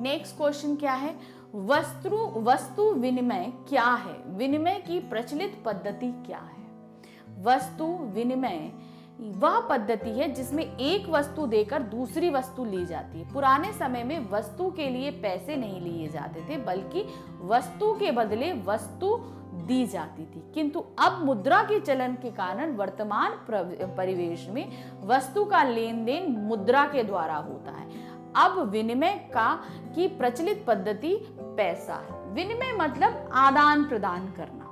Next question क्या है, वस्तु विनिमय क्या है, विनिमय की प्रचलित पद्धति क्या है। वस्तु विनिमय वह पद्धति है जिसमें एक वस्तु देकर दूसरी वस्तु ली जाती है। पुराने समय में वस्तु के लिए पैसे नहीं लिए जाते थे, बल्कि वस्तु के बदले वस्तु दी जाती थी। किंतु अब मुद्रा के चलन के कारण वर्तमान परिवेश में वस्तु का लेन देन मुद्रा के द्वारा होता है। अब विनिमय की प्रचलित पद्धति पैसा है। विनिमय मतलब आदान प्रदान करना,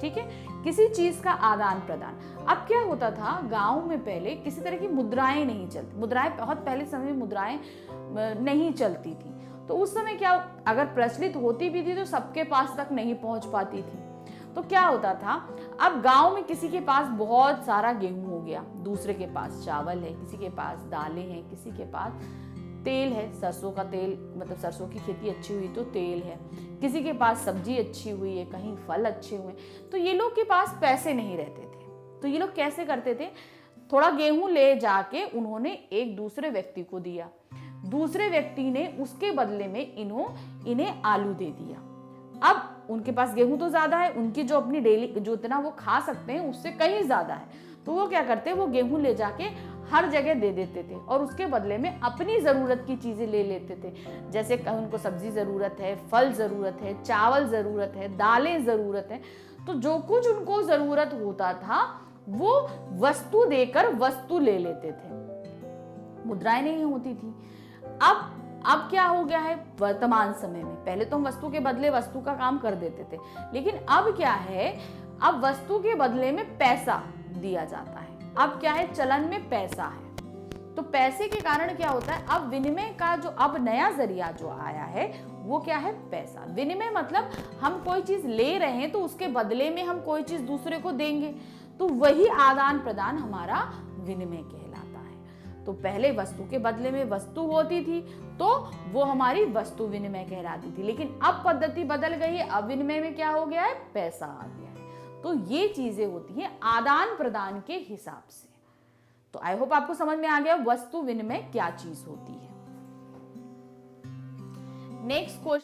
ठीक है, किसी चीज का आदान प्रदान। अब क्या होता था, गांव में पहले किसी तरह की मुद्राएं नहीं चलती, मुद्राएं बहुत पहले समय में मुद्राएं नहीं चलती थी। तो उस समय क्या, अगर प्रचलित होती भी थी तो सबके पास तक नहीं पहुंच पाती थी। तो क्या होता था, अब गांव में किसी के पास बहुत सारा गेहूं हो गया, दूसरे के पास चावल है, किसी के पास दालें हैं, किसी के पास तेल है, सरसों का तेल, मतलब सरसों की खेती अच्छी हुई तो तेल है, किसी के पास सब्जी अच्छी हुई है, कहीं फल अच्छे हुए। तो ये लोग के पास पैसे नहीं रहते थे, तो ये लोग कैसे करते थे, थोड़ा गेहूं ले जाके उन्होंने एक दूसरे व्यक्ति को दिया, दूसरे व्यक्ति ने उसके बदले में इन्हें आलू दे दिया। अब उनके पास गेहूं तो ज्यादा है, उनकी जो अपनी डेली जो इतना वो खा सकते हैं उससे कहीं ज्यादा है, तो वो क्या करते हैं, वो गेहूं ले जाके हर जगह दे देते थे और उसके बदले में अपनी जरूरत की चीजें ले लेते थे। जैसे उनको सब्जी जरूरत है, फल जरूरत है, चावल जरूरत है, दालें जरूरत है, तो जो कुछ उनको जरूरत होता था वो वस्तु देकर वस्तु ले लेते थे, मुद्राएं नहीं होती थी। अब क्या हो गया है वर्तमान समय में, पहले तो हम वस्तु के बदले वस्तु का काम कर देते थे, लेकिन अब क्या है, अब वस्तु के बदले में पैसा दिया जाता है। अब क्या है, चलन में पैसा है। तो पैसे के कारण क्या होता है, अब विनिमय का जो अब नया जरिया जो आया है वो क्या है, पैसा। विनिमय मतलब हम कोई चीज ले रहे हैं तो उसके बदले में हम कोई चीज दूसरे को देंगे, तो वही आदान प्रदान हमारा विनिमय कहलाता है। तो पहले वस्तु के बदले में वस्तु होती थी तो वो हमारी वस्तु विनिमय कहलाती थी, लेकिन अब पद्धति बदल गई है, अब विनिमय में क्या हो गया है, पैसा आ गया है। तो ये चीजें होती हैं आदान प्रदान के हिसाब से। तो आई होप आपको समझ में आ गया वस्तु विनिमय क्या चीज होती है। Next question